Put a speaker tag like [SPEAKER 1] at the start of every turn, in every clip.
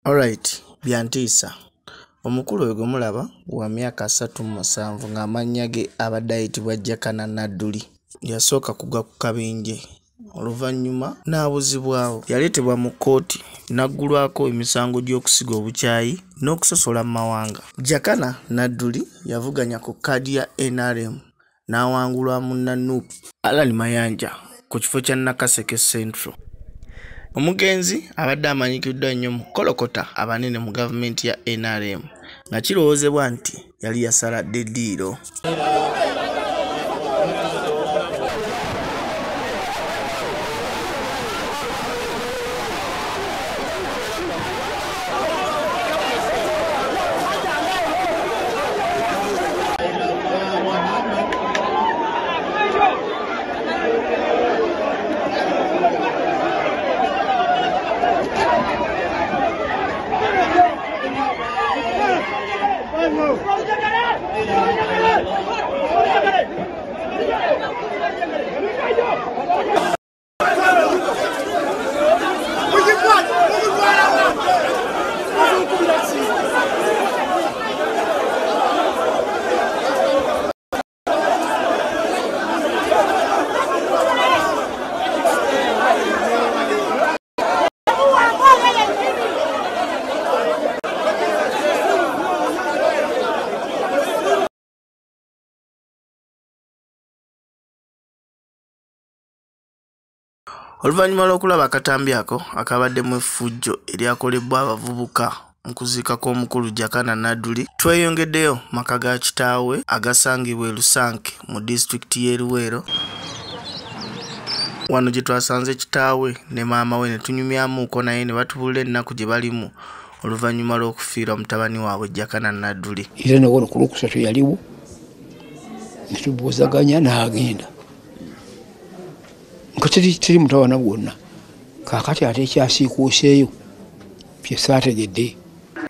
[SPEAKER 1] Alright, byantiisa. Omukulu oyo gwe mulaba wa myaka 37 ng'amannya ge abadde ayitibwa Jakana Naduli. Yasooka kugwa ku kabenje. Oluvannyuma n'abuzibwawo. Yaleetebwa mu kkooti n'aggulwako emisango gy'okusiga obukyayi n'okusosola mu mawanga. Jakana Naduli yavuganya ku kkaadi ya NRM n'awangulwa mu Nanuku Alani Mayanja ku kifo kya Nakaseke Central. Omugenzi abadde amanyikiddwa nnyo mu kolokota abanene mu gavumenti ya NRM nga kirowoozebwa nti yali yasaladde eddiiro. Oluvannyuma lw'okulaba akatambi ako akabaddemu effujjo eryakolebwa abavubuka mu kuziika kw'omukulu Jakana Naduli, tweyongeddeyo maka ga kitaawe agasangibwa e Lusanke mu disitulikiti y'e Luweero. Wano gye twasanze kitaawe ne maama we ne tunyumyamuuko naye ne batubuulira ennaku gye balimu oluvannyuma lw'okufiira mutabani waabwe Jakana Naduli.
[SPEAKER 2] Era nawo ku Lwokusatu yaliwo ne tubuuzaganya n'agenda. Tiri mutawana gwonna kaakati ate ekyasiikuuseeyo bye saategedde.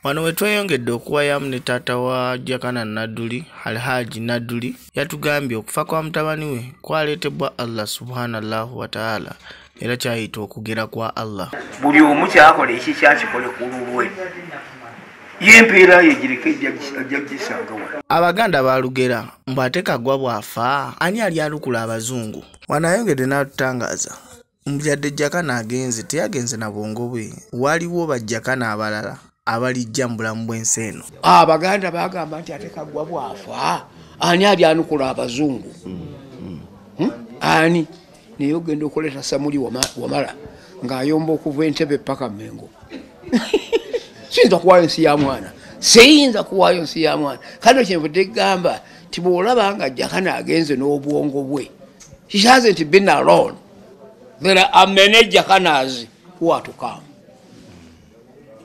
[SPEAKER 1] Wano we tweyongedde okuwayamu ne taata wa Jakana Naduli, Alhaji Naduli, yatugambye okufa kwa mutabani we kwaleetebwa Allah subhanallahu wa ta'ala era kyayita okugera kwa Allah.
[SPEAKER 3] Buli omu kyakola ekikyakikole ku lulwe y'empeera yegireka ajja gisanga wano.
[SPEAKER 1] Abaganda baalugera mbu ate kagwa bw'afa ani ali alukula abazungu. Wano ayongedde n'atutangaaza mujjadde Jakana agenze teyagenze na bwongo bwe, waliwo bajjakana abalala abalijja mu bulamu bw'ensi eno.
[SPEAKER 2] Abaganda bagamba nti ate kagwa bw'afa ani ali anukula abazungu. Ani naye ogenda okuleeta Samuli Wamala ng'ayomba okuva Entebbe paka Mengo. Siyinza kuwaayo nsi ya mwana, siyinza kuwaayo nsi ya mwana. Kano kyenvudde gamba nti bw'olaba nga Jakana agenze n'obwongo bwe, he hasn't been alone. There are many Jakanas who are to come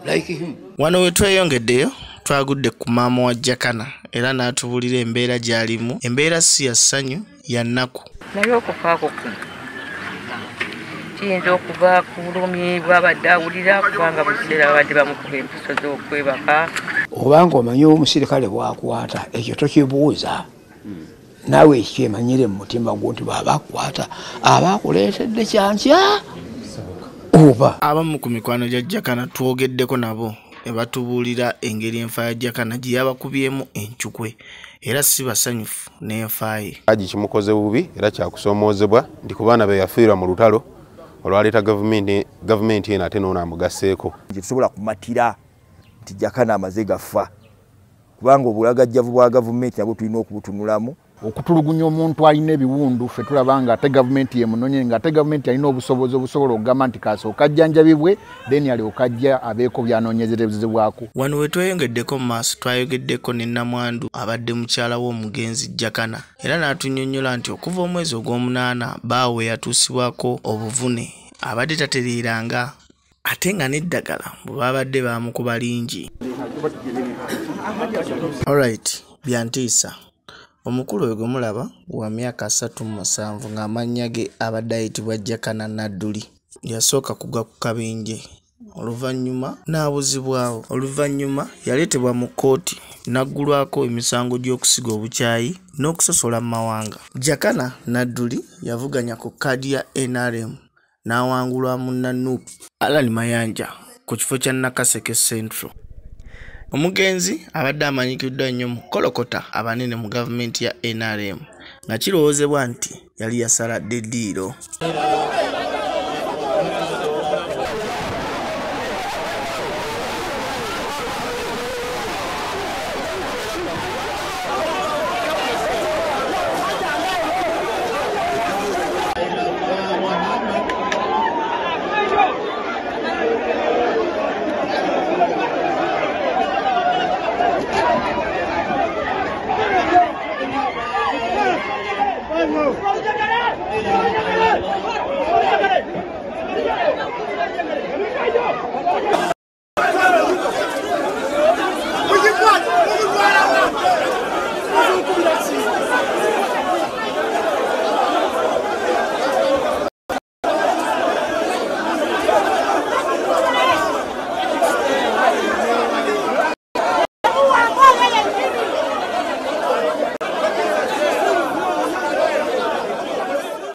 [SPEAKER 2] like him.
[SPEAKER 1] Wano we tweyongeddeyo twagudde ku maama wa Jakana era n'atubuulira embeera gy'alimu. Embeera si ya ssanyu, ya nnaku.
[SPEAKER 4] Naye okufaako kuno kiyinza okuva ku bulumi bw'abadde awulira kubanga buseera abadde bamukuba empiso z'okwebaka.
[SPEAKER 2] Obanga omanyi omusirikale bw'akwata ekyo tokibuuza. Naawe ekyemanyire mu mutima gwo nti bw'abakwata abakuleetedde kyankya oba.
[SPEAKER 1] Abamu ku mikwano gya Jakana twogeddeko nabo ne batubuulira engeri enfa ya Jakana gye yabakubyemu encukwe era si basanyufu n'enfa ye.
[SPEAKER 5] Haji kimukoze bubi era kyakusoomoozebwa nti ku baana be yafiira mu lutalo olwaleeta gavumenti eno ate n'ono amugaseeko.
[SPEAKER 6] Tetusobola kumatira nti Jakana amaze gafa kubanga obulagajjavu bwa gavumenti nabwo tulina okubutunulamu.
[SPEAKER 7] Okutulugunya omuntu alina ebiwundu ffe tulaba nga ate gavumenti yemunonye nga ate gavumenti alina obusobozi obusobola okugamba nti kasooka ajjanjabibwe then alyoka ajja abeeko byanoonyezerezebwako.
[SPEAKER 1] Wano we tweyongeddeko mu maaso twayogeddeko ne Namwandu abadde mukyala w'omugenzi Jakana era n'atunnyonnyola nti okuva omwezi ogw'omunaana baawe yatuusibwako obuvune abadde tatereeranga ate nga n'eddagala bwe babadde baamukuba lingi. Alright, byantiisa. Omukulu oyo gwe mulaba wa myaka 37 ng'amannya ge abadde ayitibwa Jakana Naduli. Yasooka kugwa ku kabenje. Oluvannyuma n'abuzibwawo. Oluvannyuma yaleetebwa mu kkooti n'aggulwako emisango gy'okusiga obukyayi n'okusosola mu mawanga. Jakana Naduli yavuganya ku kkaadi ya NRM n'awangulwa mu Nanuku Alani Mayanja ku kifo kya Nakaseke Central. Omugenzi abadde amanyikiddwa nnyo mu kolokota abanene mu gavumenti ya NRM nga kirowoozebwa nti yali yasaladde eddiiro.